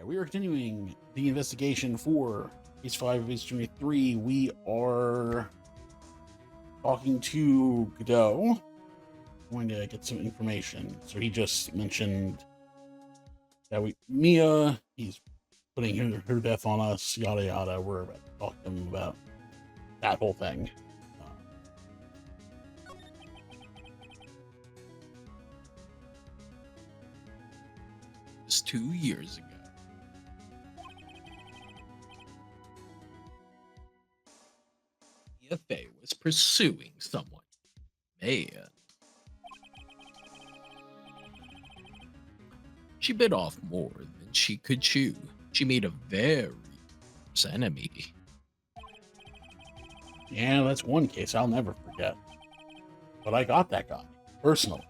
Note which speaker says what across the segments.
Speaker 1: we are continuing the investigation for Case 5, Case 23. We are talking to Godot. Going to get some information. So he just mentioned that Mia, he's putting her death on us, yada yada. We're about to talk to him about that whole thing.
Speaker 2: It's 2 years ago. Mia Fey was pursuing someone. Man. She bit off more than she could chew. She made a very fierce enemy.
Speaker 1: Yeah, that's one case I'll never forget. But I got that guy, personally.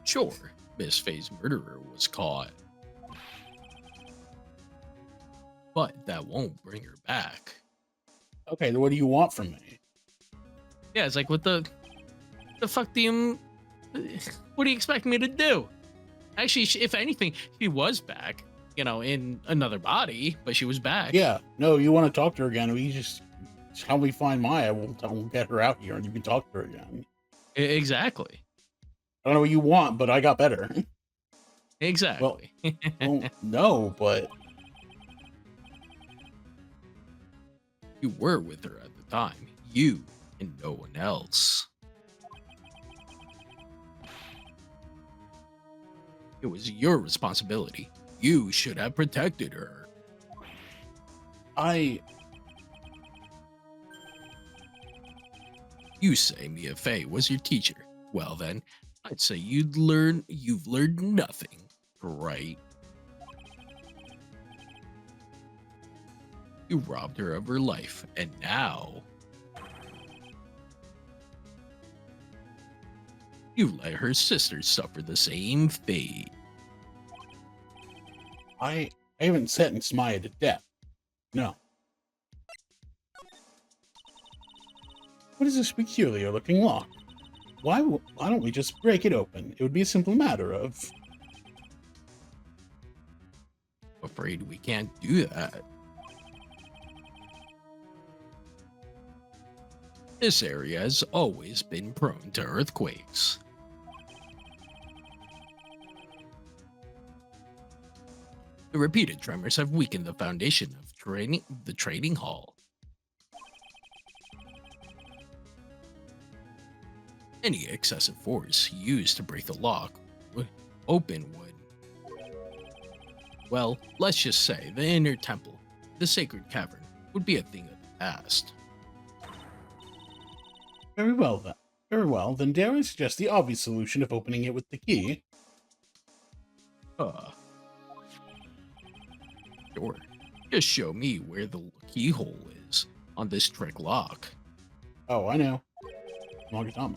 Speaker 2: Sure, Miss Fey's murderer was caught. But that won't bring her back.
Speaker 1: Okay, then what do you want from me?
Speaker 2: Yeah, it's like, what the fuck do you... What do you expect me to do? Actually, if anything, she was back, in another body, but she was back.
Speaker 1: Yeah, no, you want to talk to her again, we just help me find Maya, we'll get her out here and you can talk to her again.
Speaker 2: Exactly.
Speaker 1: I don't know what you want, but I got better.
Speaker 2: Exactly.
Speaker 1: Well, no, but...
Speaker 2: You were with her at the time. You and no one else. It was your responsibility. You should have protected her. You say Mia Fey was your teacher. Well then, I'd say you've learned nothing, right? You robbed her of her life, and now you let her sister suffer the same fate.
Speaker 1: I haven't sentenced Maya to death. No. What is this peculiar looking lock? Why don't we just break it open? It would be a simple matter of...
Speaker 2: Afraid we can't do that. This area has always been prone to earthquakes. The repeated tremors have weakened the foundation of the trading hall. Any excessive force used to break the lock would well, let's just say the inner temple, the sacred cavern, would be a thing of the past.
Speaker 1: Very well, then. Very well, then dare I suggest the obvious solution of opening it with the key?
Speaker 2: Sure. Just show me where the keyhole is on this trick lock.
Speaker 1: Oh, I know. Nagatama.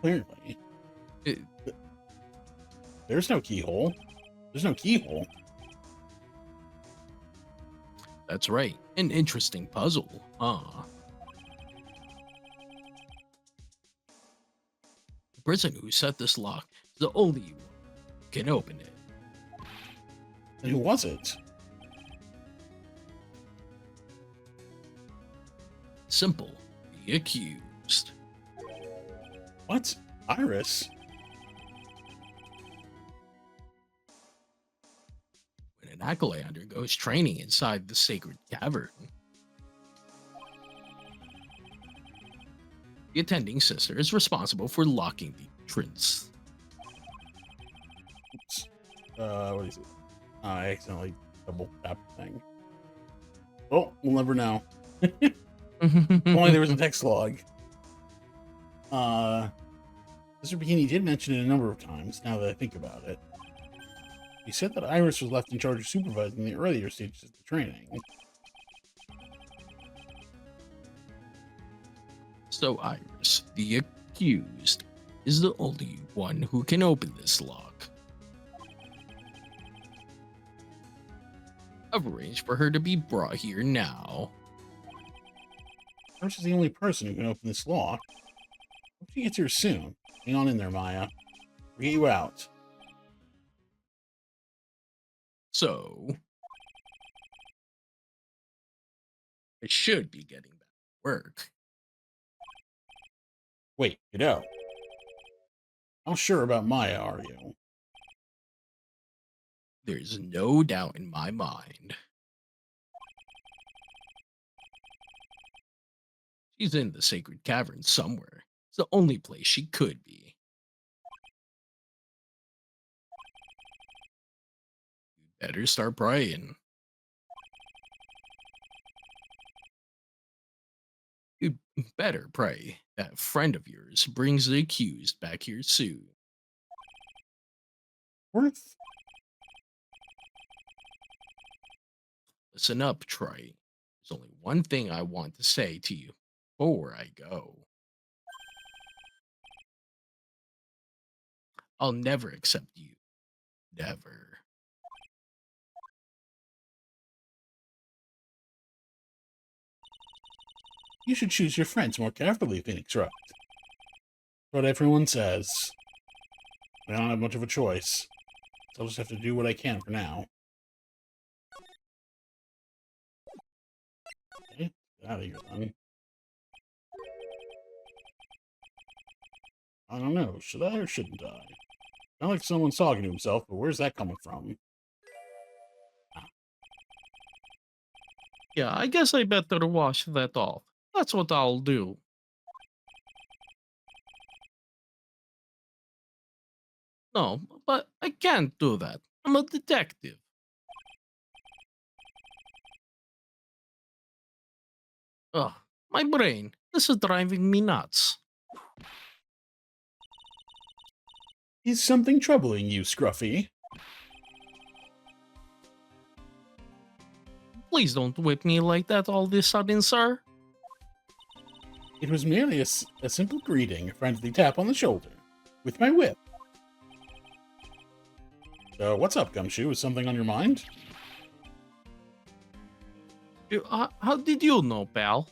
Speaker 1: Clearly. There's no keyhole. There's no keyhole.
Speaker 2: That's right. An interesting puzzle, huh? The person who set this lock is the only one who can open it.
Speaker 1: And who was it?
Speaker 2: Simple. The accused.
Speaker 1: What? Iris?
Speaker 2: When an acolyte undergoes training inside the sacred cavern, the attending sister is responsible for locking the entrance.
Speaker 1: Oops. What is it? I accidentally double tapped the thing. Oh, we'll never know. Only there was a text log. Mr. Bikini did mention it a number of times, now that I think about it. He said that Iris was left in charge of supervising the earlier stages of the training.
Speaker 2: So Iris, the accused, is the only one who can open this lock. I've arranged for her to be brought here now.
Speaker 1: Iris is the only person who can open this lock. Hope she gets here soon. Hang on in there, Maya. We get you out.
Speaker 2: So I should be getting back to work.
Speaker 1: Wait, Godot. How sure about Maya are you?
Speaker 2: There's no doubt in my mind. She's in the sacred cavern somewhere. It's the only place she could be. You better start praying. You better pray that friend of yours brings the accused back here soon.
Speaker 1: Worth?
Speaker 2: Listen up, Troy. There's only one thing I want to say to you before I go. I'll never accept you. Never.
Speaker 1: You should choose your friends more carefully, Phoenix Wright. What everyone says. I don't have much of a choice. So I'll just have to do what I can for now. Okay, get out of here then. I don't know, should I or shouldn't I? Sound like someone's talking to himself, but where's that coming from?
Speaker 2: Yeah, I guess I better wash that off. That's what I'll do. No, but I can't do that. I'm a detective. Ugh, my brain. This is driving me nuts.
Speaker 1: Is something troubling you, Scruffy?
Speaker 2: Please don't whip me like that all this sudden, sir.
Speaker 1: It was merely a simple greeting, a friendly tap on the shoulder. With my whip. So, what's up, Gumshoe? Is something on your mind?
Speaker 2: How did you know, pal?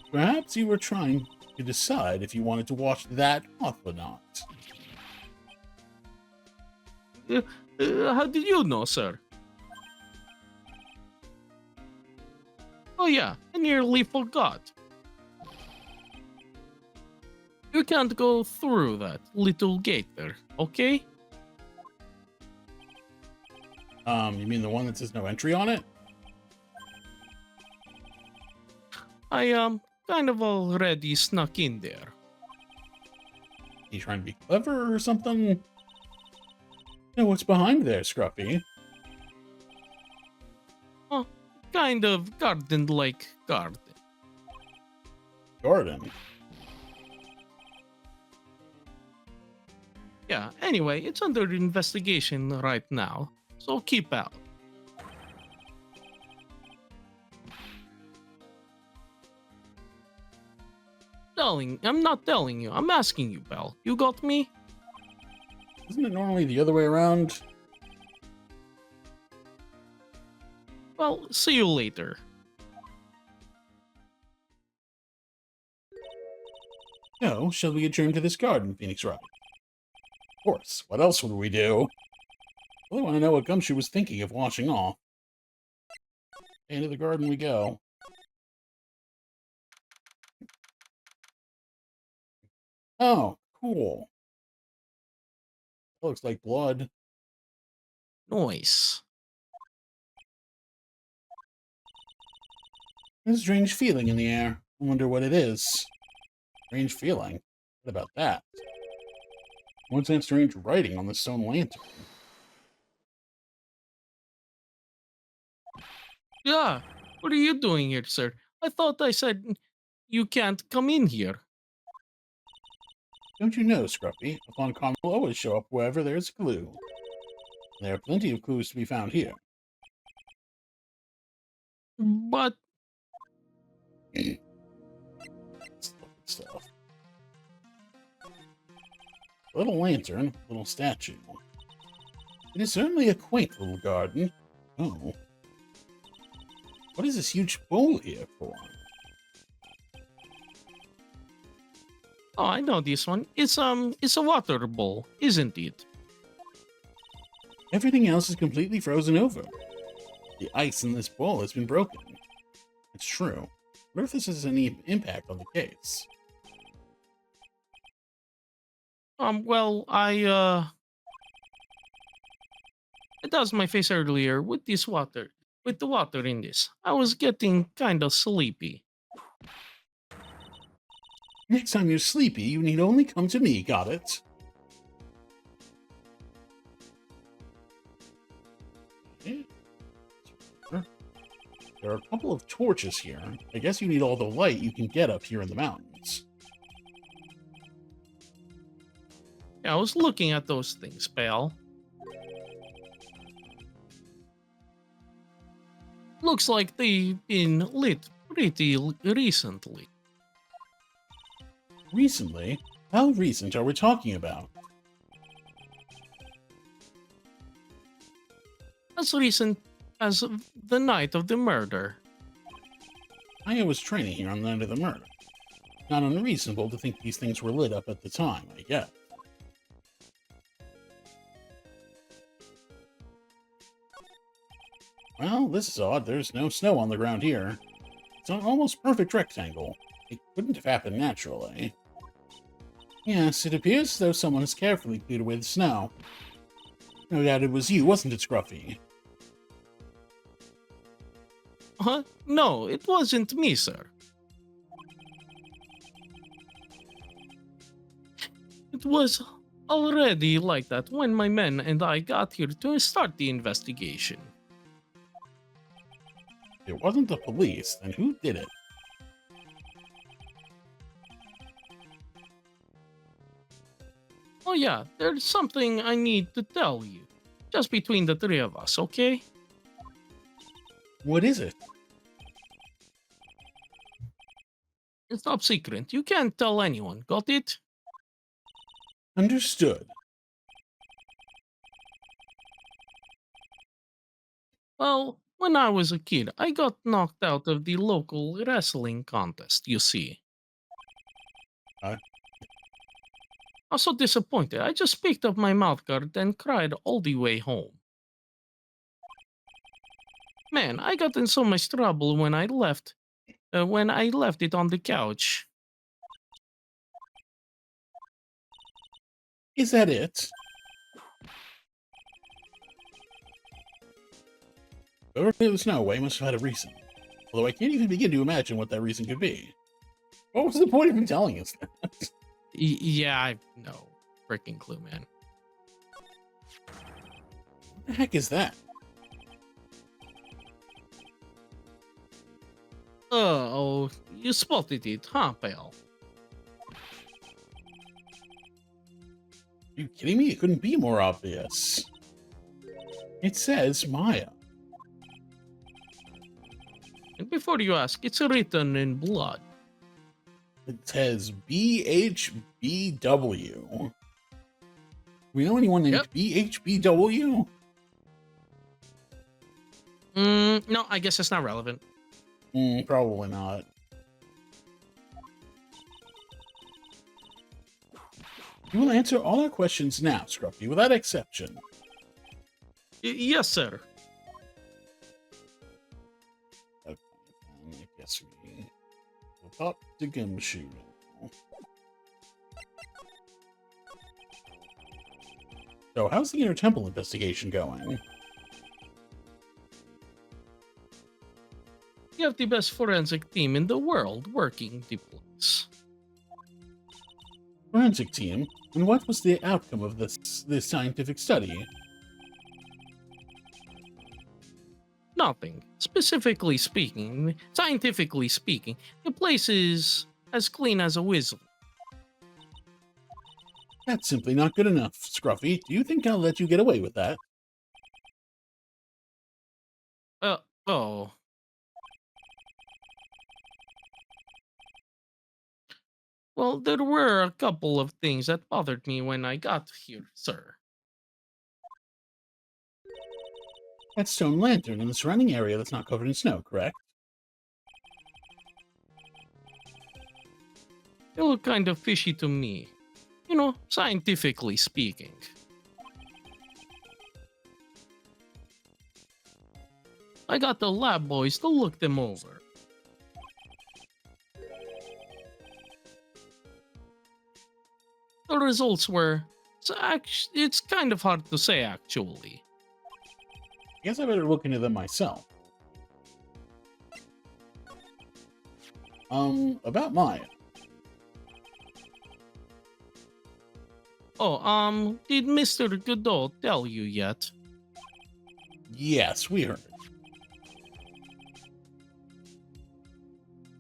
Speaker 1: Perhaps you were trying to decide if you wanted to watch that off or not.
Speaker 2: How did you know, sir? Oh yeah, I nearly forgot. You can't go through that little gate there, okay?
Speaker 1: You mean the one that says no entry on it?
Speaker 2: I kind of already snuck in there.
Speaker 1: You trying to be clever or something? You know what's behind there, Scruffy?
Speaker 2: Oh, kind of garden-like garden.
Speaker 1: Garden.
Speaker 2: Yeah, anyway, it's under investigation right now, so keep out. I'm not telling you, I'm asking you, pal. You got me?
Speaker 1: Isn't it normally the other way around?
Speaker 2: Well, see you later.
Speaker 1: No, shall we adjourn to this garden, Phoenix Wright? Of course. What else would we do? I really want to know what Gumshoe was thinking of washing off. Into the garden we go. Oh, cool. That looks like blood.
Speaker 2: Nice.
Speaker 1: There's a strange feeling in the air. I wonder what it is. Strange feeling? What about that? What's that strange writing on the stone lantern?
Speaker 2: Yeah, what are you doing here, sir? I thought I said you can't come in here.
Speaker 1: Don't you know, Scruffy? Upon common will always show up wherever there's a clue. There are plenty of clues to be found here.
Speaker 2: But
Speaker 1: Stuff. A little lantern, a little statue. It is certainly a quaint little garden. Oh. What is this huge bowl here for?
Speaker 2: Oh, I know this one. It's a water bowl, isn't it?
Speaker 1: Everything else is completely frozen over. The ice in this bowl has been broken. It's true. What if this has any impact on the case?
Speaker 2: Well, I doused my face earlier with this water, with the water in this. I was getting kind of sleepy.
Speaker 1: Next time you're sleepy, you need only come to me, got it? Okay. There are a couple of torches here. I guess you need all the light you can get up here in the mountains.
Speaker 2: Yeah, I was looking at those things, pal. Looks like they've been lit pretty recently.
Speaker 1: Recently? How recent are we talking about?
Speaker 2: As recent as the night of the murder.
Speaker 1: I was training here on the night of the murder. Not unreasonable to think these things were lit up at the time, I guess. Well, this is odd. There's no snow on the ground here. It's an almost perfect rectangle. It couldn't have happened naturally. Yes, it appears as though someone has carefully cleared away the snow. No doubt it was you, wasn't it, Scruffy?
Speaker 2: Huh? No, it wasn't me, sir. It was already like that when my men and I got here to start the investigation.
Speaker 1: If it wasn't the police, then who did it?
Speaker 2: Oh yeah, there's something I need to tell you. Just between the three of us, okay?
Speaker 1: What is it?
Speaker 2: It's top secret. You can't tell anyone. Got it?
Speaker 1: Understood.
Speaker 2: Well, when I was a kid, I got knocked out of the local wrestling contest, you see.
Speaker 1: Uh,
Speaker 2: I was so disappointed. I just picked up my mouth guard and cried all the way home. Man, I got in so much trouble when I left. When I left it on the couch.
Speaker 1: is that it? Whoever cleared the snow away must have had a reason. Although I can't even begin to imagine what that reason could be. What was the point of him telling us that?
Speaker 2: Yeah, I know. Freaking clue, man.
Speaker 1: What the heck is that?
Speaker 2: Oh, you spotted it, huh, pal?
Speaker 1: Are you kidding me? It couldn't be more obvious. It says Maya.
Speaker 2: And before you ask, it's written in blood.
Speaker 1: It says BHBW. We know anyone named
Speaker 2: Yep.
Speaker 1: BHBW?
Speaker 2: No, I guess it's not relevant.
Speaker 1: Probably not. You will answer all our questions now, Scruffy, without exception.
Speaker 2: Yes, sir.
Speaker 1: Okay, I guess we will pop the gumshoe now. So, how's the Inner Temple investigation going?
Speaker 2: You have the best forensic team in the world working the place.
Speaker 1: Forensic team? And what was the outcome of this scientific study?
Speaker 2: Nothing. Specifically speaking, scientifically speaking, the place is as clean as a whistle.
Speaker 1: That's simply not good enough, Scruffy. Do you think I'll let you get away with that?
Speaker 2: Oh. Well, there were a couple of things that bothered me when I got here, sir.
Speaker 1: That stone lantern in the surrounding area that's not covered in snow, correct?
Speaker 2: They look kind of fishy to me. You know, scientifically speaking. I got the lab boys to look them over. The results were... it's kind of hard to say, actually.
Speaker 1: I guess I better look into them myself. About Maya.
Speaker 2: Oh, did Mr. Godot tell you yet?
Speaker 1: Yes, we heard.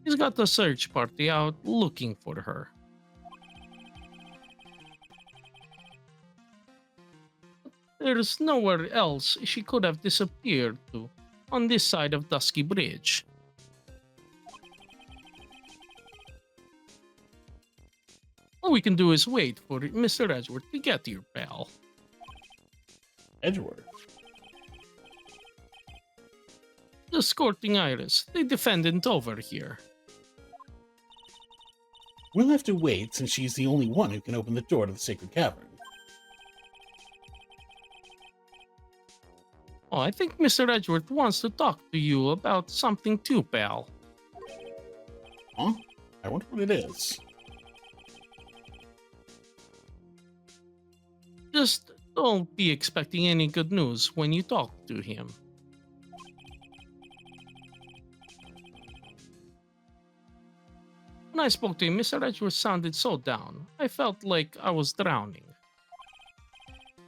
Speaker 2: He's got the search party out looking for her. There's nowhere else she could have disappeared to on this side of Dusky Bridge. All we can do is wait for Mr. Edgeworth to get here, pal.
Speaker 1: Edgeworth?
Speaker 2: The escorting Iris, the defendant over here.
Speaker 1: We'll have to wait since she's the only one who can open the door to the Sacred Cavern.
Speaker 2: Oh, I think Mr. Edgeworth wants to talk to you about something too, pal.
Speaker 1: Huh? I wonder what it is.
Speaker 2: Just don't be expecting any good news when you talk to him. When I spoke to him, Mr. Edgeworth sounded so down. I felt like I was drowning.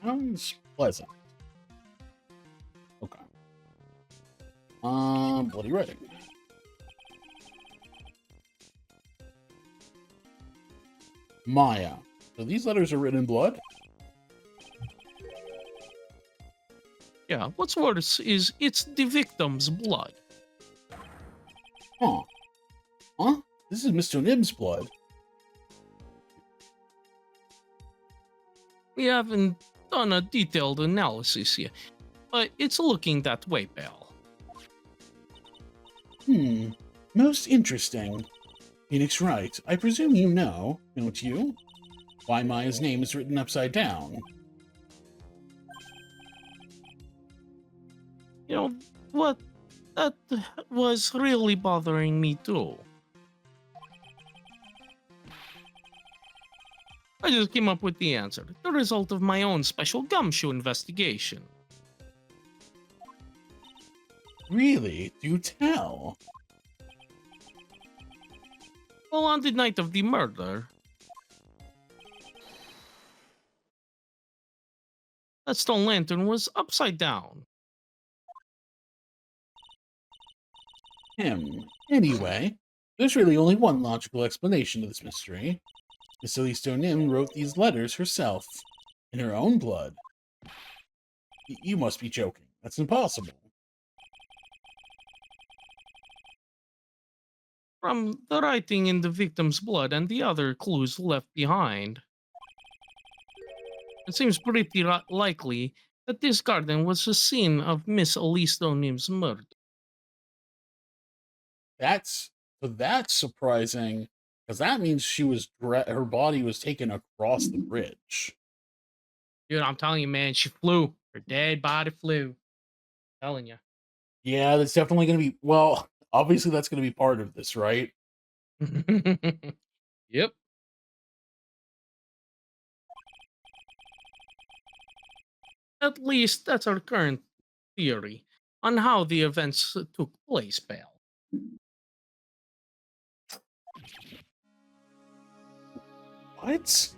Speaker 1: Sounds pleasant. Okay. Bloody writing. Maya. So these letters are written in blood?
Speaker 2: Yeah, what's worse is it's the victim's blood.
Speaker 1: Huh. Huh? This is Mr. Nim's blood.
Speaker 2: We haven't done a detailed analysis yet, but it's looking that way, pal.
Speaker 1: Most interesting. Phoenix Wright, I presume you know, don't you? Why Maya's name is written upside down.
Speaker 2: You know, what? That was really bothering me too. I just came up with the answer, the result of my own special gumshoe investigation.
Speaker 1: Really? Do tell.
Speaker 2: Well, on the night of the murder, that stone lantern was upside down.
Speaker 1: Anyway, there's really only one logical explanation to this mystery. Miss Elise Nim wrote these letters herself, in her own blood. You must be joking. That's impossible.
Speaker 2: From the writing in the victim's blood and the other clues left behind, it seems pretty likely that this garden was the scene of Miss Elise Nim's murder.
Speaker 1: That's surprising, because that means she was her body was taken across the bridge.
Speaker 2: Dude, I'm telling you, man, she flew. Her dead body flew. I'm telling you.
Speaker 1: Yeah, that's definitely going to be, well, obviously that's going to be part of this, right?
Speaker 2: Yep. At least that's our current theory on how the events took place, pal.
Speaker 1: What?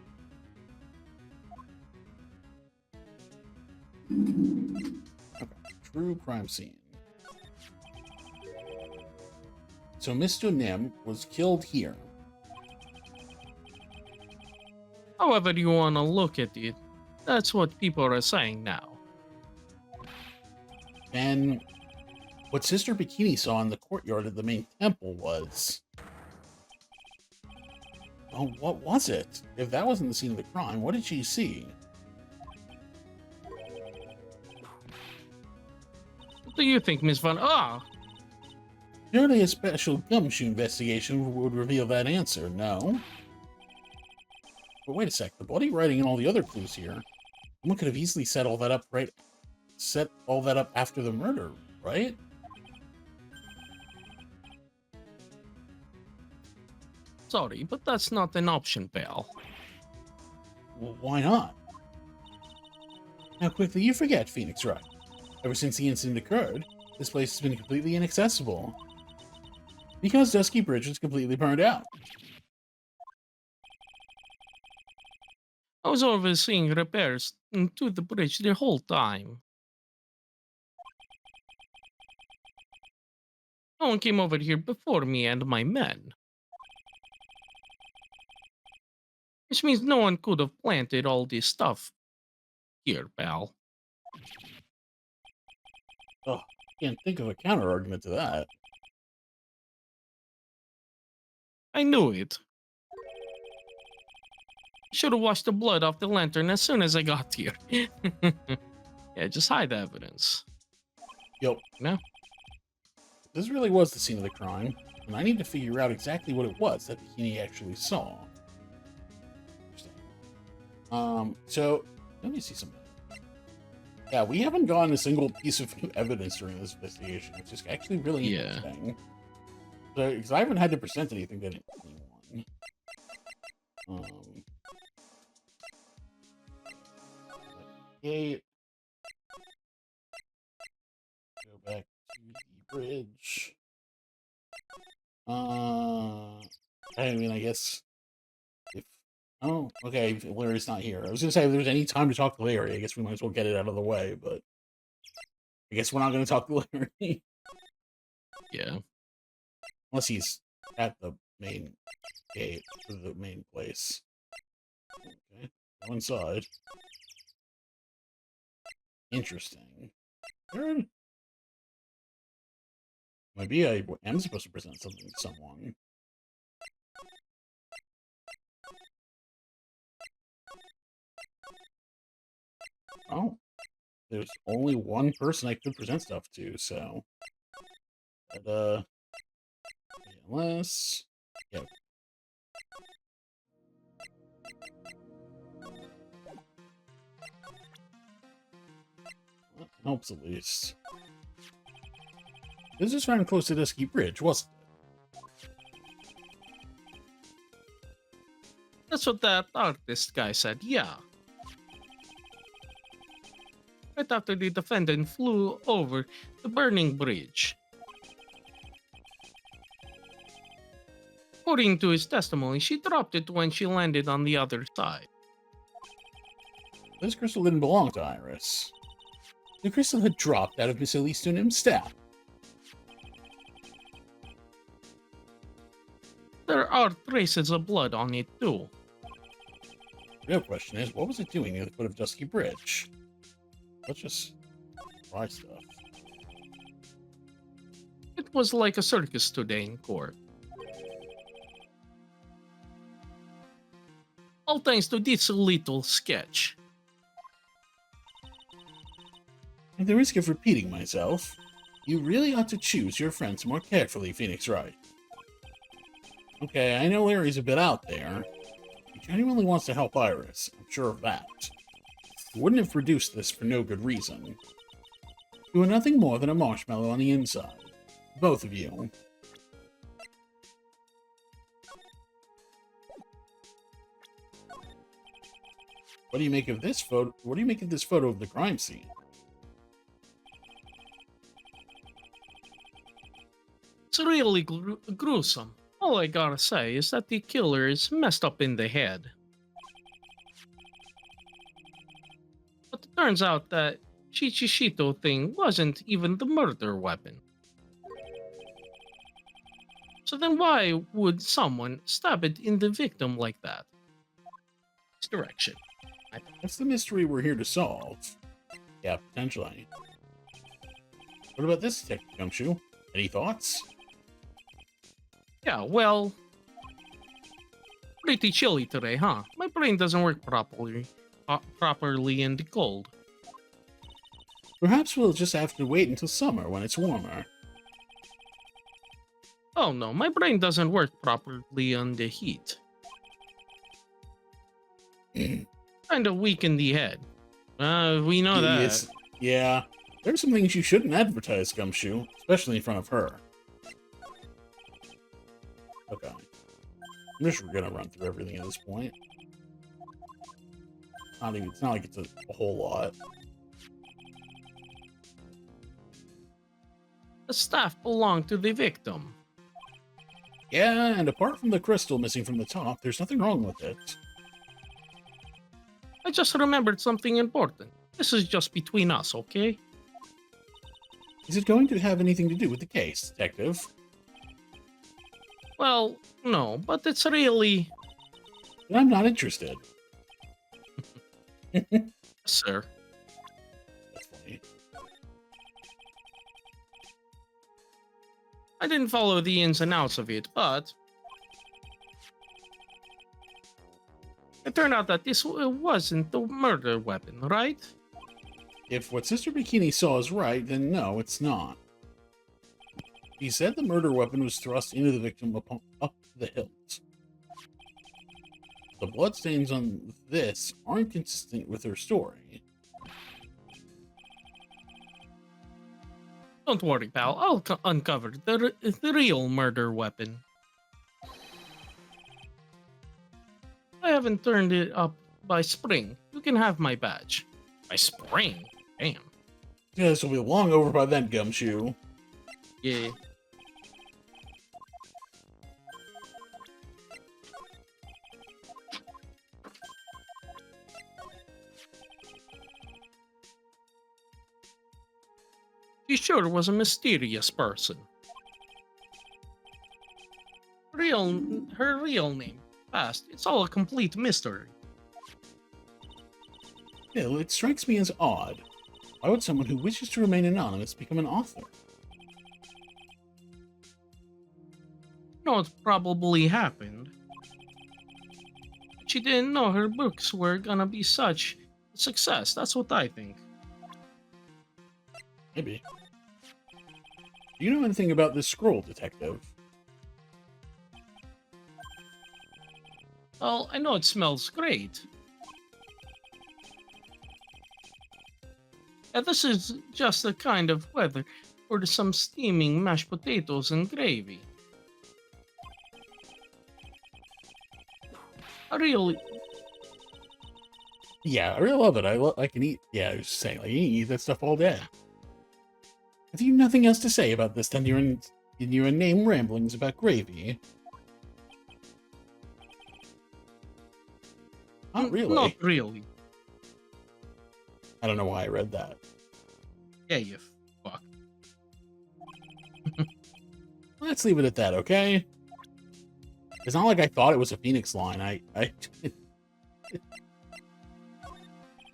Speaker 1: Okay, true crime scene. So Mr. Nim was killed here.
Speaker 2: However you want to look at it, that's what people are saying now.
Speaker 1: And what Sister Bikini saw in the courtyard of the main temple was... Oh, what was it? If that wasn't the scene of the crime, what did she see?
Speaker 2: What do you think, Miss Van... Ah!
Speaker 1: Surely a special gumshoe investigation would reveal that answer, no? But wait a sec, the bloody writing and all the other clues here. Someone could have easily set all that up after the murder, right?
Speaker 2: Sorry, but that's not an option, pal.
Speaker 1: Well, why not? How quickly you forget, Phoenix Wright. Ever since the incident occurred, this place has been completely inaccessible. Because Dusky Bridge was completely burned out.
Speaker 2: I was overseeing repairs to the bridge the whole time. No one came over here before me and my men. Which means no one could have planted all this stuff here, pal.
Speaker 1: Oh, can't think of a counter-argument to that.
Speaker 2: I knew it. Should have washed the blood off the lantern as soon as I got here. Yeah, just hide the evidence.
Speaker 1: Yup.
Speaker 2: No?
Speaker 1: This really was the scene of the crime, and I need to figure out exactly what it was that Bikini actually saw. So, let me see something. Yeah, we haven't gotten a single piece of evidence during this investigation, which is actually really interesting. So, because I haven't had to present anything to anyone. Okay. Go back to the bridge. I mean, I guess if okay, if Larry's not here. I was gonna say if there's any time to talk to Larry, I guess we might as well get it out of the way. But I guess we're not gonna talk to Larry.
Speaker 2: Yeah.
Speaker 1: Unless he's at the main gate or the main place. Okay, go inside. Interesting. Weird. Maybe I am supposed to present something to someone. Oh, there's only one person I could present stuff to, so. But, unless. Yeah. That helps at least. This is running close to Dusky Bridge, wasn't it?
Speaker 2: That's what that artist guy said, yeah. Right after the defendant flew over the burning bridge. According to his testimony, she dropped it when she landed on the other side.
Speaker 1: This crystal didn't belong to Iris. The crystal had dropped out of Miss Elise Dunham's staff.
Speaker 2: There are traces of blood on it too.
Speaker 1: The real question is, what was it doing near the foot of Dusky Bridge? Let's just try stuff.
Speaker 2: It was like a circus today in court. All thanks to this little sketch.
Speaker 1: At the risk of repeating myself, you really ought to choose your friends more carefully, Phoenix Wright. Okay, I know Larry's a bit out there. He genuinely wants to help Iris, I'm sure of that. He wouldn't have produced this for no good reason. You are nothing more than a marshmallow on the inside. Both of you. What do you make of this photo? What do you make of this photo of the crime scene?
Speaker 2: It's really gruesome. All I gotta say is that the killer is messed up in the head. But it turns out that Chichishito thing wasn't even the murder weapon. So then why would someone stab it in the victim like that? Misdirection.
Speaker 1: That's the mystery we're here to solve. Yeah, potentially. What about this, Detective Gumshoe? Any thoughts?
Speaker 2: Yeah, well, pretty chilly today, huh? My brain doesn't work properly in the cold.
Speaker 1: Perhaps we'll just have to wait until summer when it's warmer.
Speaker 2: Oh no, my brain doesn't work properly on the heat. Kind of weak in the head. We know that.
Speaker 1: Yes. Yeah. There's some things you shouldn't advertise, Gumshoe, especially in front of her. Okay. I'm just gonna run through everything at this point. It's not like it's a whole lot.
Speaker 2: The staff belonged to the victim.
Speaker 1: Yeah, and apart from the crystal missing from the top, there's nothing wrong with it.
Speaker 2: I just remembered something important. This is just between us, okay?
Speaker 1: Is it going to have anything to do with the case, Detective?
Speaker 2: Well, no, but it's really...
Speaker 1: Then I'm not interested.
Speaker 2: Sir.
Speaker 1: That's funny.
Speaker 2: I didn't follow the ins and outs of it, but... It turned out that this wasn't the murder weapon, right?
Speaker 1: If what Sister Bikini saw is right, then no, it's not. He said the murder weapon was thrust into the victim up the hilt. The bloodstains on this aren't consistent with her story.
Speaker 2: Don't worry, pal. I'll uncover the real murder weapon. I haven't turned it up by spring. You can have my badge. By spring? Damn.
Speaker 1: Yeah, this will be long over by then, Gumshoe.
Speaker 2: Yeah. She sure was a mysterious person. Her real name, past, it's all a complete mystery.
Speaker 1: Yeah, it strikes me as odd. Why would someone who wishes to remain anonymous become an author?
Speaker 2: You know what probably happened? She didn't know her books were gonna be such a success. That's what I think.
Speaker 1: Maybe. Do you know anything about this scroll, Detective?
Speaker 2: Well, I know it smells great. And this is just the kind of weather for some steaming mashed potatoes and gravy. I really...
Speaker 1: Yeah, I really love it. I can eat. Yeah, I was just saying, like, you can eat that stuff all day. Have you nothing else to say about this than your inane ramblings about gravy? Not really.
Speaker 2: Not really.
Speaker 1: I don't know why I read that.
Speaker 2: Yeah, you fuck.
Speaker 1: Let's leave it at that, okay? It's not like I thought it was a Phoenix line.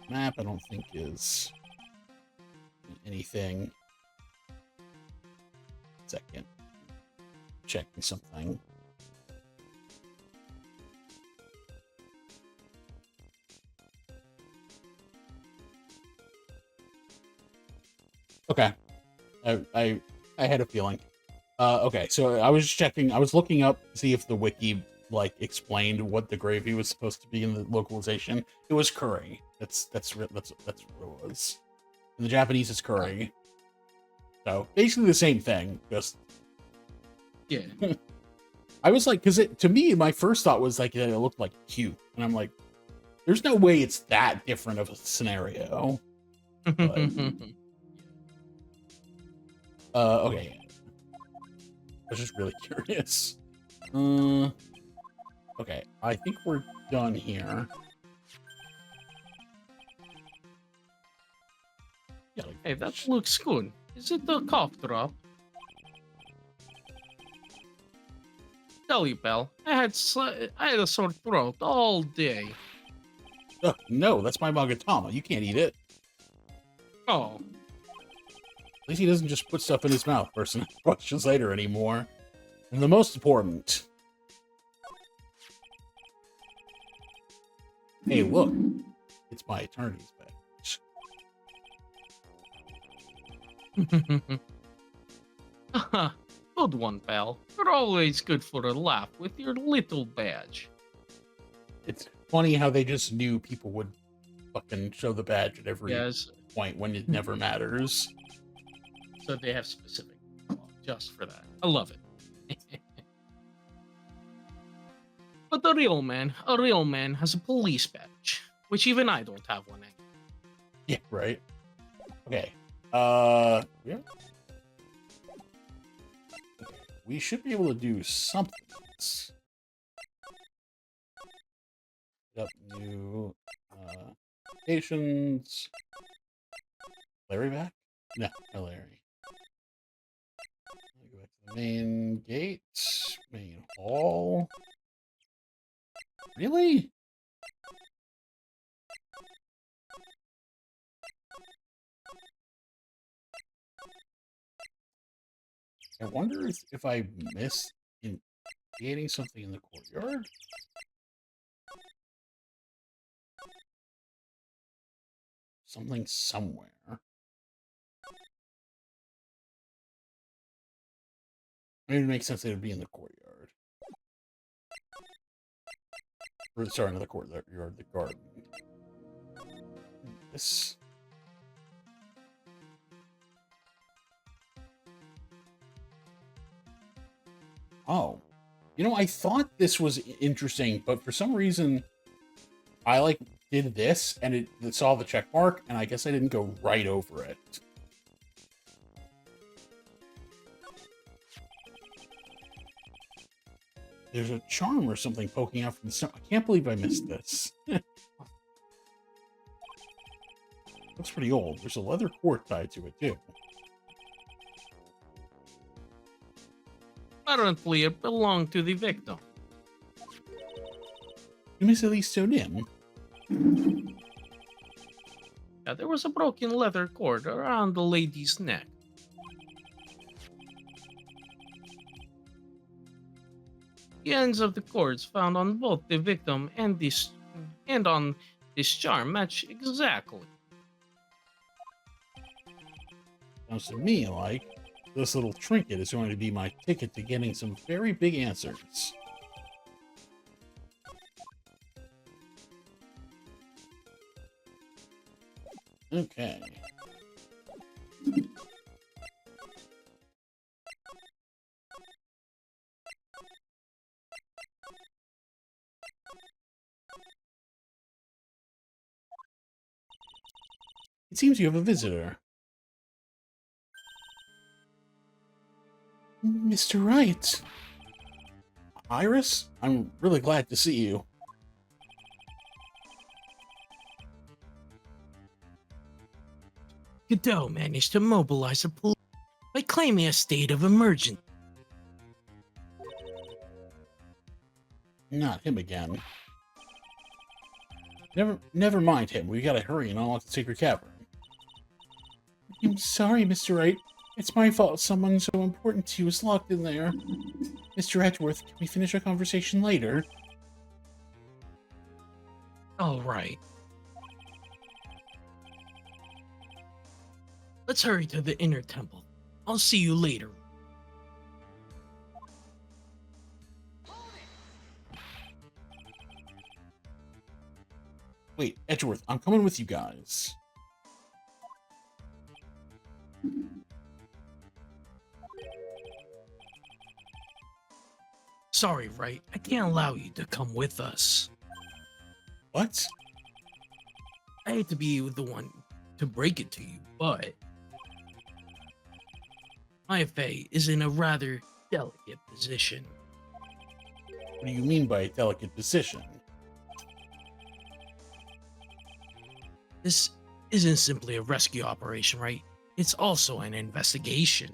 Speaker 1: Map, I don't think is anything. Second. Checking something. Okay. I had a feeling. Okay, so I was checking, I was looking up to see if the wiki like explained what the gravy was supposed to be in the localization. It was curry. That's what it was. In the Japanese, it's curry. So basically the same thing. Just
Speaker 2: Yeah.
Speaker 1: I was like, because to me, my first thought was like it looked like cute, and I'm like, there's no way it's that different of a scenario. But, okay. I was just really curious. Okay, I think we're done here. Yeah, like,
Speaker 2: Hey, that looks good. Is it the cough drop? Tell you, pal, I had a sore throat all day.
Speaker 1: no, that's my Magatama. You can't eat it.
Speaker 2: Oh,
Speaker 1: At least he doesn't just put stuff in his mouth first and questions later anymore. And the most important. Hey, look. It's my eternity's badge.
Speaker 2: good one, pal. You're always good for a laugh with your little badge.
Speaker 1: funny how they just knew people would fucking show the badge at every
Speaker 2: Yes.
Speaker 1: point when it never matters.
Speaker 2: So they have specific dialogue just for that. I love it. But a real man has a police badge, which even I don't have one.
Speaker 1: Yeah, right. Okay. Yeah. Okay. We should be able to do something. Up new stations. Larry back? No, no Larry. Go back to the main gate. Main hall. Really? I wonder if I missed creating something in the courtyard. Something somewhere. Maybe it makes sense that it would be in the courtyard. Or sorry, not the courtyard, the garden. This. Oh. You know, I thought this was interesting, but for some reason, I like did this and it saw the check mark, and I guess I didn't go right over it. There's a charm or something poking out from the snow. I can't believe I missed this. Looks pretty old. There's a leather cord tied to it, too.
Speaker 2: Apparently, it belonged to the victim.
Speaker 1: You miss at least so dim.
Speaker 2: Yeah, there was a broken leather cord around the lady's neck. The ends of the cords found on both the victim and on this charm match exactly.
Speaker 1: Sounds to me like this little trinket is going to be my ticket to getting some very big answers. Okay. It seems you have a visitor. Mr. Wright. Iris? I'm really glad to see you.
Speaker 2: Godot managed to mobilize the police by claiming a state of emergency.
Speaker 1: Not him again. Never mind him. We gotta hurry and unlock the secret cavern. I'm sorry, Mr. Wright. It's my fault someone so important to you is locked in there. Mr. Edgeworth, can we finish our conversation later?
Speaker 2: All right. Let's hurry to the inner temple. I'll see you later.
Speaker 1: Wait, Edgeworth, I'm coming with you guys.
Speaker 2: Sorry, Wright. I can't allow you to come with us.
Speaker 1: What?
Speaker 2: I hate to be the one to break it to you, but IFA is in a rather delicate position.
Speaker 1: What do you mean by a delicate position?
Speaker 2: This isn't simply a rescue operation, right? It's also an investigation.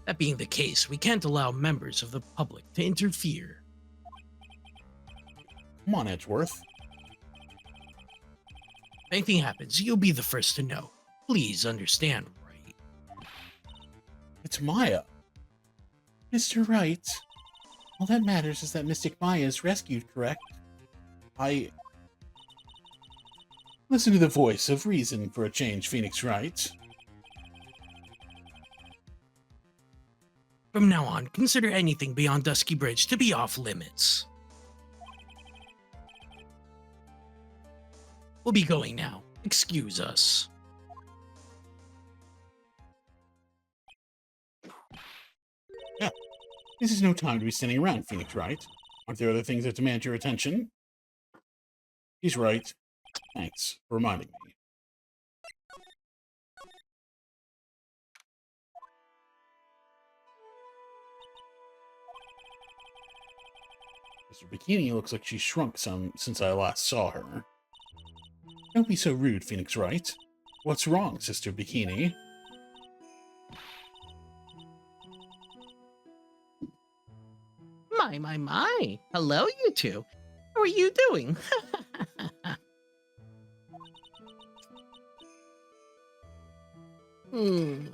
Speaker 2: That being the case, we can't allow members of the public to interfere.
Speaker 1: Come on, Edgeworth.
Speaker 2: If anything happens, you'll be the first to know. Please understand, right?
Speaker 1: It's Maya. Mr. Wright. All that matters is that Mystic Maya is rescued, correct? Listen to the voice of reason for a change, Phoenix Wright.
Speaker 2: For From now on, consider anything beyond Dusky Bridge to be off limits. We'll be going now. Excuse us.
Speaker 1: Yeah, this is no time to be standing around, Phoenix Wright. Aren't there other things that demand your attention? He's right. Thanks for reminding me. Mr. Bikini looks like she's shrunk some since I last saw her. Don't be so rude, Phoenix Wright. What's wrong, Sister Bikini?
Speaker 2: My. Hello, you two. How are you doing? Hmm.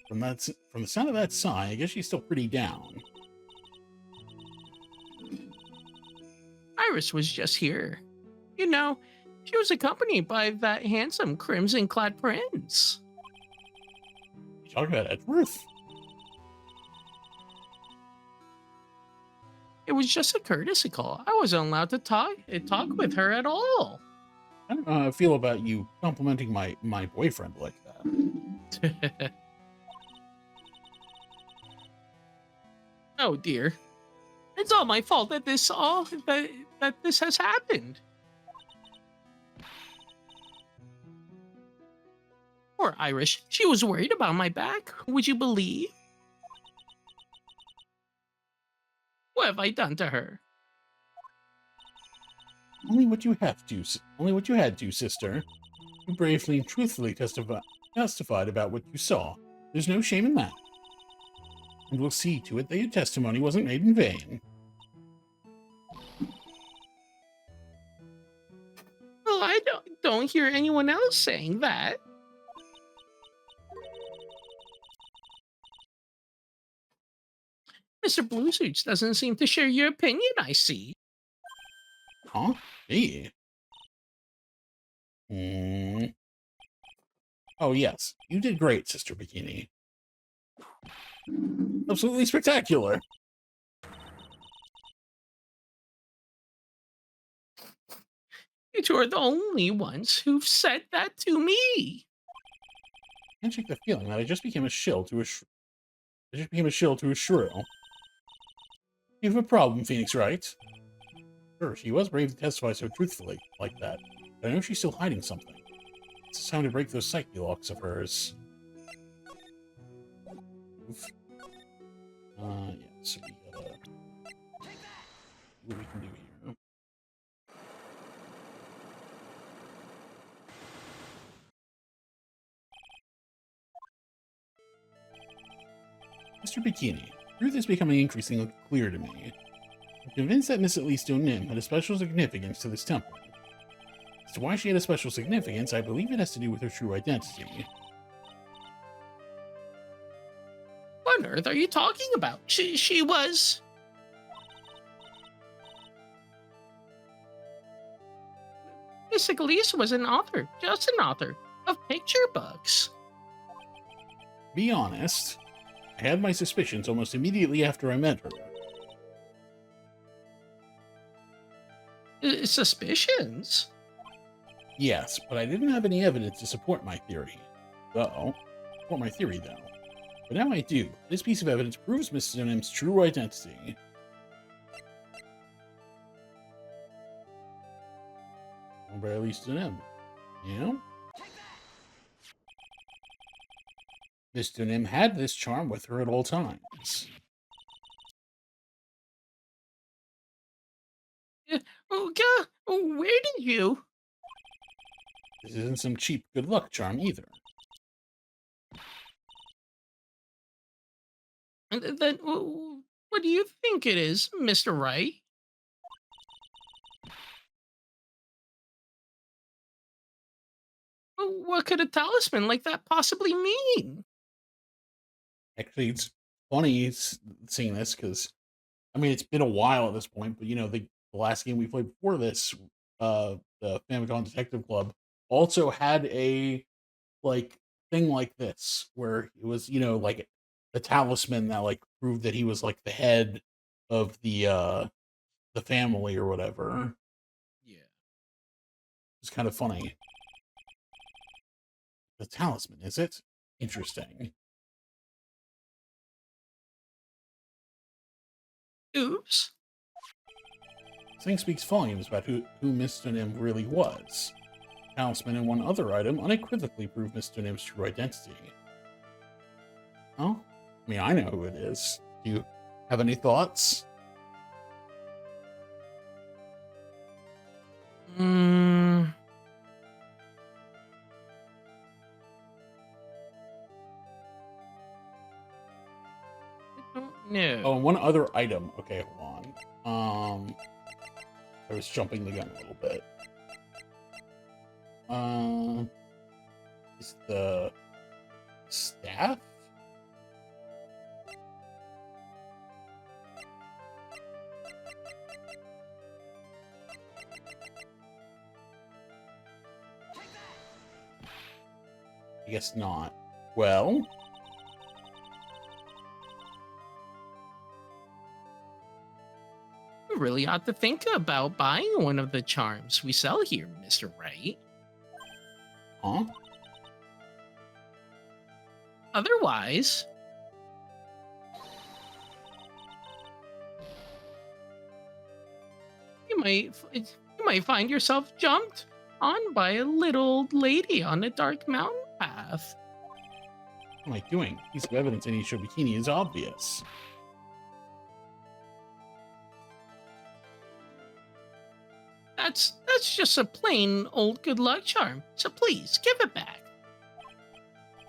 Speaker 1: From the sound of that sigh, I guess she's still pretty down.
Speaker 2: Iris was just here. You know, she was accompanied by that handsome crimson-clad prince.
Speaker 1: You talk about Edgeworth?
Speaker 2: It was just a courtesy call. I wasn't allowed to talk with her at all.
Speaker 1: I don't know how I feel about you complimenting my boyfriend like that.
Speaker 2: Oh dear. It's all my fault that this has happened. Poor Irish. She was worried about my back. Would you believe? What have I done to her?
Speaker 1: Only what you had to, sister. You bravely and truthfully testified about what you saw. There's no shame in that. And we'll see to it that your testimony wasn't made in vain.
Speaker 2: Well, I don't hear anyone else saying that. Mr. Bluesuits doesn't seem to share your opinion, I see.
Speaker 1: Huh? Hey. Hmm. Oh, yes. You did great, Sister Bikini. Absolutely spectacular.
Speaker 2: You two are the only ones who've said that to me.
Speaker 1: I can't shake the feeling that I just became a shill to a shrill. You have a problem, Phoenix Wright. Sure, she was brave to testify so truthfully, like that. But I know she's still hiding something. It's time to break those psyche locks of hers. Oof. Yeah, so we gotta... what we can do here. Mr. Bikini, truth is becoming increasingly clear to me. I'm convinced that Miss Alisto Nim had a special significance to this temple. As to why she had a special significance, I believe it has to do with her true identity.
Speaker 2: What on earth are you talking about? She was... Miss Iglesias was an author, just an author, of picture books.
Speaker 1: Be honest, I had my suspicions almost immediately after I met her.
Speaker 2: Suspicions?
Speaker 1: Yes, but I didn't have any evidence to support my theory. But now I do. This piece of evidence proves Mrs. Nim's true identity. Or at least to Nim. You know? Mr. Nim had this charm with her at all times.
Speaker 2: Oh, God, where did you?
Speaker 1: This isn't some cheap good luck charm either.
Speaker 2: And then, what do you think it is, Mr. Wright? What could a talisman like that possibly mean?
Speaker 1: Actually, it's funny seeing this because, I mean, it's been a while at this point, but the last game we played before this, the Famicom Detective Club, also had a like thing like this where it was, like a talisman that like proved that he was like the head of the family or whatever.
Speaker 2: Yeah.
Speaker 1: It's kind of funny. The talisman, is it? Interesting.
Speaker 2: Oops.
Speaker 1: This thing speaks volumes about who Mr. Nim really was. Talisman and one other item unequivocally prove Mr. Nim's true identity. Oh? I mean, I know who it is. Do you have any thoughts?
Speaker 2: Mm, I don't
Speaker 1: Oh, and
Speaker 2: know.
Speaker 1: one other item. Okay, hold on. I was jumping the gun a little bit. Is the staff? I guess not. Well,
Speaker 2: You really ought to think about buying one of the charms we sell here, Mr. Wright.
Speaker 1: huh?
Speaker 2: Otherwise, you might find yourself jumped on by a little lady on a dark mountain path.
Speaker 1: What am I doing? Piece of evidence in each bikini is obvious.
Speaker 2: That's just a plain old good luck charm. So please give it back.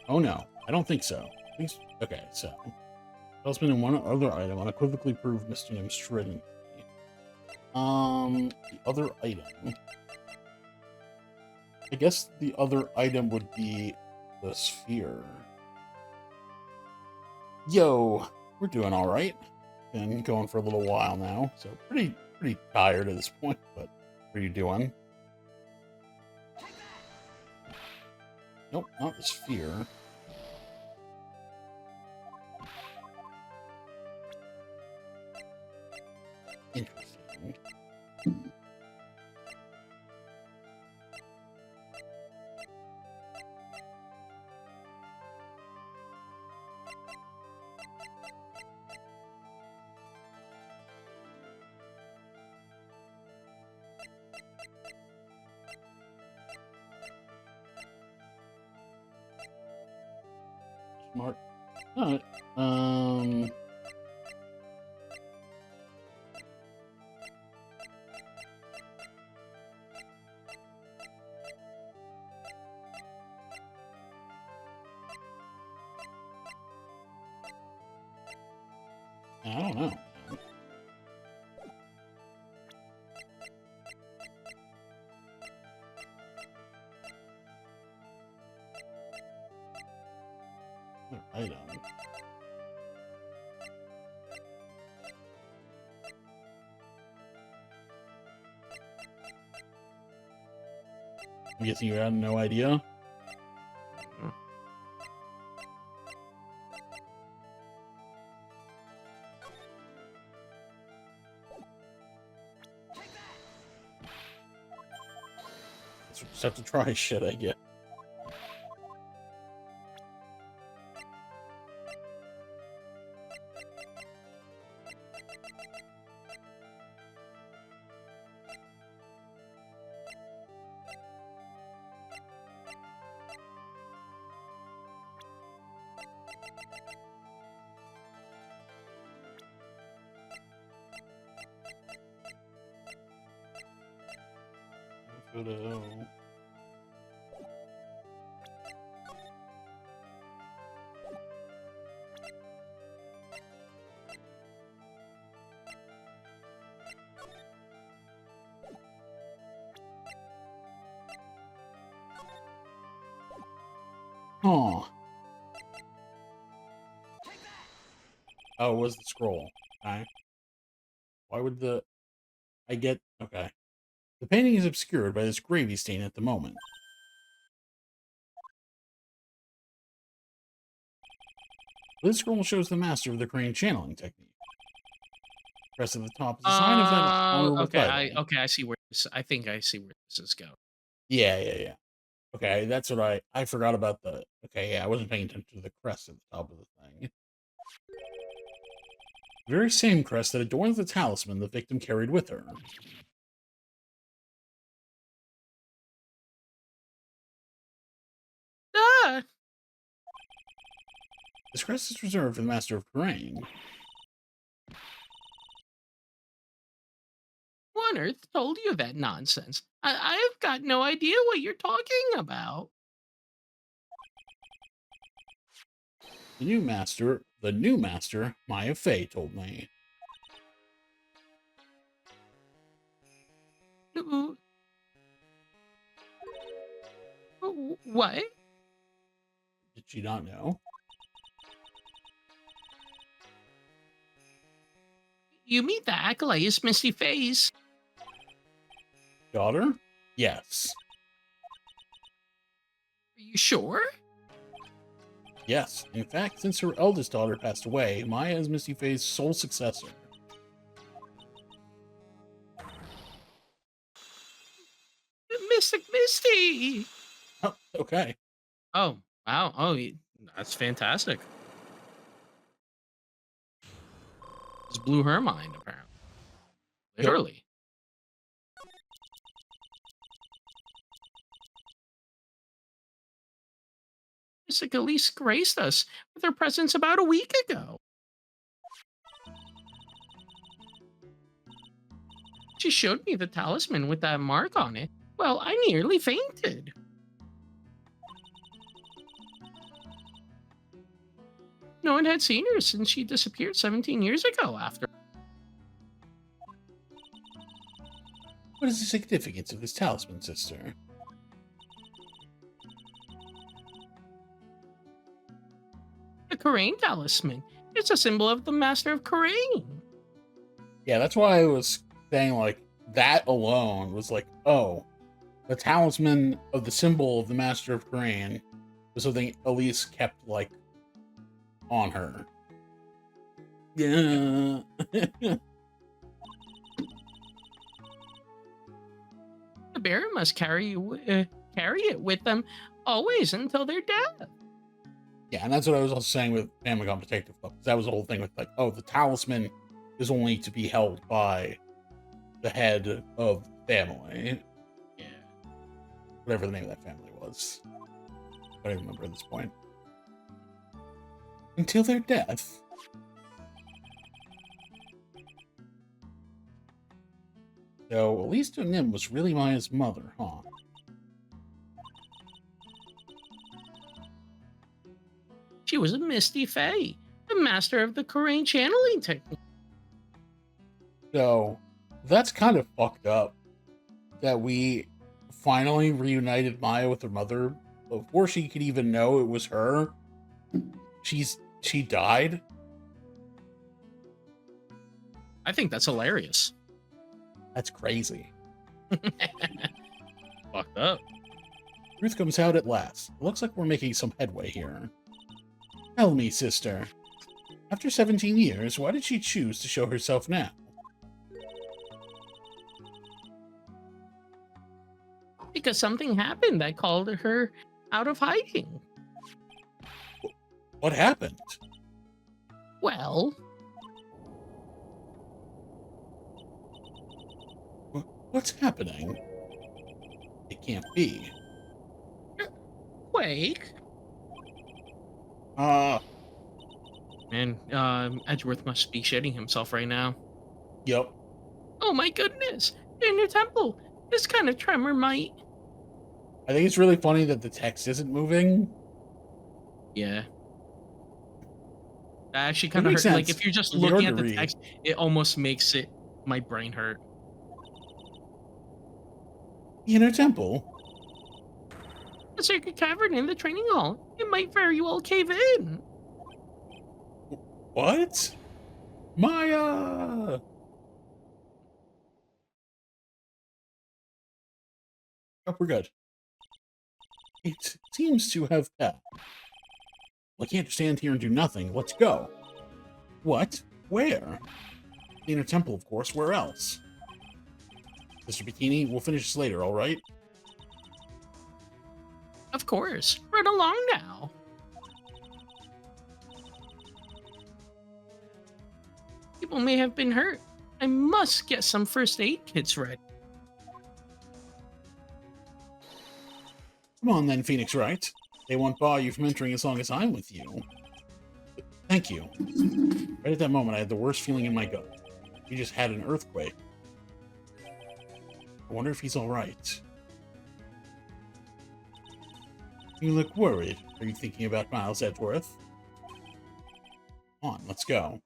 Speaker 1: Oh no, I don't think so. Okay, so Talisman and one other item unequivocally prove Mr. Nim's true identity. The other item. I guess the other item would be the sphere. Yo, we're doing all right. Been going for a little while now, so pretty tired at this point. But what are you doing? Nope, not the sphere. Interesting. Smart. All right. I don't know. Other item. I'm guessing you had no idea. Just have to try shit, I guess. Photo. Huh. Oh, it was the scroll. Okay. Why would the... I get... Okay. The painting is obscured by this gravy stain at the moment. This scroll shows the master of the crane channeling technique. Crest at the top is a sign of that honorable
Speaker 2: Okay,
Speaker 1: title.
Speaker 2: I see where this. I think I see where this is going.
Speaker 1: Yeah. Okay, that's what I forgot about the. Okay, yeah, I wasn't paying attention to the crest at the top of the thing. The very same crest that adorns the talisman the victim carried with her.
Speaker 2: Ah,
Speaker 1: This crest is reserved for the master of Crane.
Speaker 2: who on earth told you that nonsense? I've got no idea what you're talking about.
Speaker 1: The new master, Maya Fey, told me.
Speaker 2: Uh, What?
Speaker 1: Did she not know?
Speaker 2: You meet the acolyte's misty face.
Speaker 1: Daughter? Yes.
Speaker 2: Are you sure?
Speaker 1: Yes. In fact, since her eldest daughter passed away, Maya is Misty Fey's sole successor.
Speaker 2: Mystic Misty.
Speaker 1: Oh, okay.
Speaker 2: Oh, wow. Oh, that's fantastic. Just blew her mind, apparently. Literally. Mystic Elise graced us with her presence about a week ago. She showed me the talisman with that mark on it. Well, I nearly fainted. No one had seen her since she disappeared 17 years ago after.
Speaker 1: What is the significance of this talisman, sister?
Speaker 2: The Karain talisman. It's a symbol of the Master of Karain.
Speaker 1: Yeah, that's why I was saying, like, that alone was like, oh, the talisman of the symbol of the Master of Crane was something Elise kept, like, on her. Yeah.
Speaker 2: The bearer must carry it with them always until their death.
Speaker 1: Yeah, and that's what I was also saying with Family Guy Detective Club. That was the whole thing with, like, oh, the talisman is only to be held by the head of the family.
Speaker 2: Yeah.
Speaker 1: Whatever the name of that family was. I don't even remember at this point. Until their death. So, Elisa Nim was really Maya's mother, huh?
Speaker 2: She was a Misty Fae, the master of the Karain channeling technique.
Speaker 1: So, that's kind of fucked up that we finally reunited Maya with her mother before she could even know it was her. She died.
Speaker 2: I think that's hilarious.
Speaker 1: That's crazy.
Speaker 2: Fucked up.
Speaker 1: Truth comes out at last. It looks like we're making some headway here. Tell me, sister. After 17 years, why did she choose to show herself now?
Speaker 2: Because something happened that called her out of hiding.
Speaker 1: What happened?
Speaker 2: Well,
Speaker 1: What's happening? It can't be.
Speaker 2: Quake. Man, Edgeworth must be shitting himself right now.
Speaker 1: Yep.
Speaker 2: Oh my goodness! In your temple, this kind of tremor might.
Speaker 1: I think it's really funny that the text isn't moving.
Speaker 2: Yeah. That actually
Speaker 1: It
Speaker 2: kind of
Speaker 1: makes
Speaker 2: hurt. Like,
Speaker 1: sense.
Speaker 2: if you're just
Speaker 1: It'd be
Speaker 2: looking
Speaker 1: hard
Speaker 2: at
Speaker 1: to
Speaker 2: the
Speaker 1: read.
Speaker 2: text, it almost makes my brain hurt.
Speaker 1: The inner temple?
Speaker 2: The sacred cavern in the training hall. It might very well cave in.
Speaker 1: What? Maya! Oh, we're good. It seems to have passed. I can't just stand here and do nothing. Let's go. What? Where? The inner temple, of course. Where else? Mr. Bikini, we'll finish this later, all right?
Speaker 2: Of course. Right along now. People may have been hurt. I must get some first aid kits ready.
Speaker 1: Come on then, Phoenix Wright. They won't bar you from entering as long as I'm with you. Thank you. Right at that moment, I had the worst feeling in my gut. We just had an earthquake. I wonder if he's alright. You look worried. Are you thinking about Miles Edgeworth? Come on, let's go.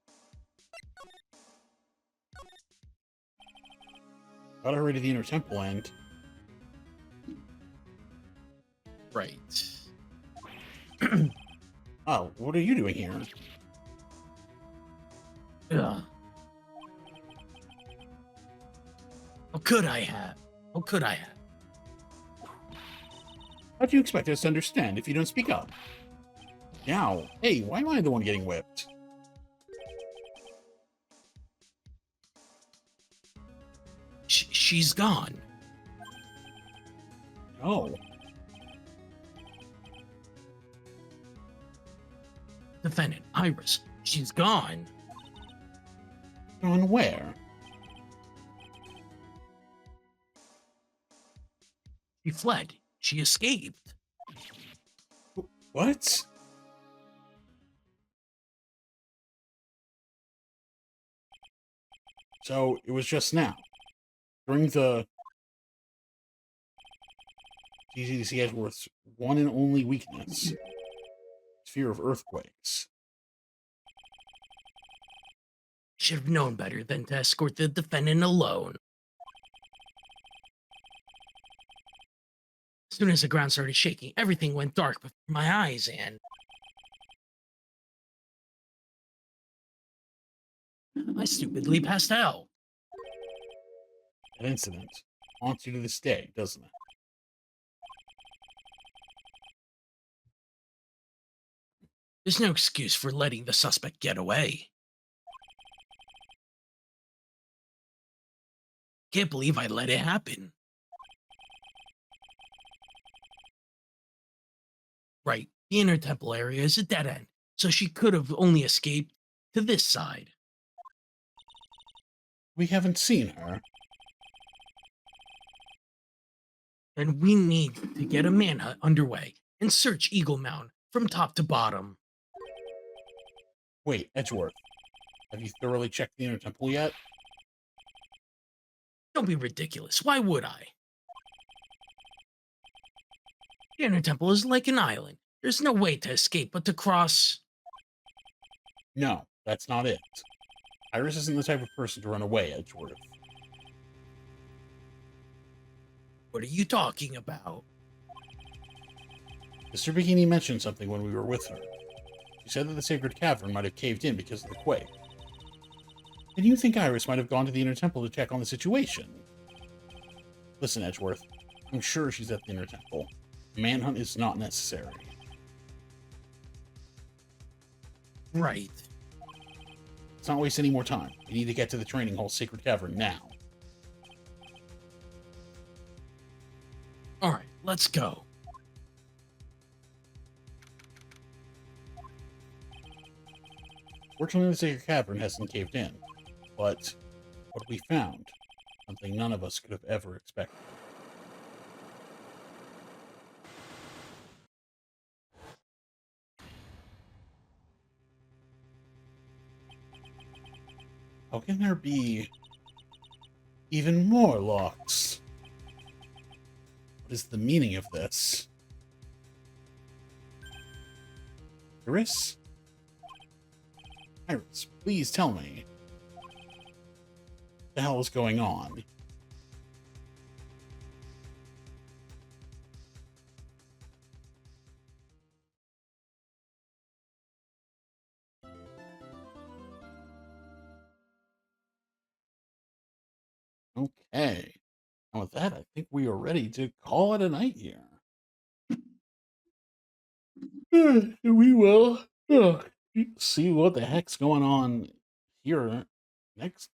Speaker 1: Got to hurry to the inner temple and...
Speaker 2: Right.
Speaker 1: Oh, what are you doing here?
Speaker 2: Ugh. How could I have? How could I have?
Speaker 1: How do you expect us to understand if you don't speak up? Now, hey, why am I the one getting whipped?
Speaker 2: She's gone.
Speaker 1: Oh,
Speaker 2: Defendant Iris. She's gone.
Speaker 1: gone where?
Speaker 2: She fled. She escaped.
Speaker 1: What? So, it was just now. During the... It's easy to see Edgeworth's one and only weakness. Fear of earthquakes.
Speaker 2: Should have known better than to escort the defendant alone. As soon as the ground started shaking, everything went dark before my eyes, and I stupidly passed out.
Speaker 1: That incident haunts you to this day, doesn't it?
Speaker 2: There's no excuse for letting the suspect get away. Can't believe I let it happen. Right, the inner temple area is a dead end, so she could have only escaped to this side.
Speaker 1: We haven't seen her.
Speaker 2: And we need to get a manhunt underway and search Eagle Mound from top to bottom.
Speaker 1: Wait, Edgeworth. Have you thoroughly checked the inner temple yet?
Speaker 2: Don't be ridiculous. Why would I? The inner temple is like an island. There's no way to escape but to cross.
Speaker 1: No, that's not it. Iris isn't the type of person to run away, Edgeworth.
Speaker 2: What are you talking about?
Speaker 1: Mr. Bikini mentioned something when we were with her. She said that the sacred cavern might have caved in because of the quake. And you think Iris might have gone to the inner temple to check on the situation? Listen, Edgeworth. I'm sure she's at the inner temple. A manhunt is not necessary.
Speaker 2: Right.
Speaker 1: Let's not waste any more time. We need to get to the training hall sacred cavern now.
Speaker 2: Alright, let's go.
Speaker 1: Fortunately, the sacred cavern hasn't caved in. But what we found, something none of us could have ever expected. How can there be even more locks? What is the meaning of this? Iris? Iris, please tell me. What the hell is going on? Okay. And with that, I think we are ready to call it a night here. We will see what the heck's going on here next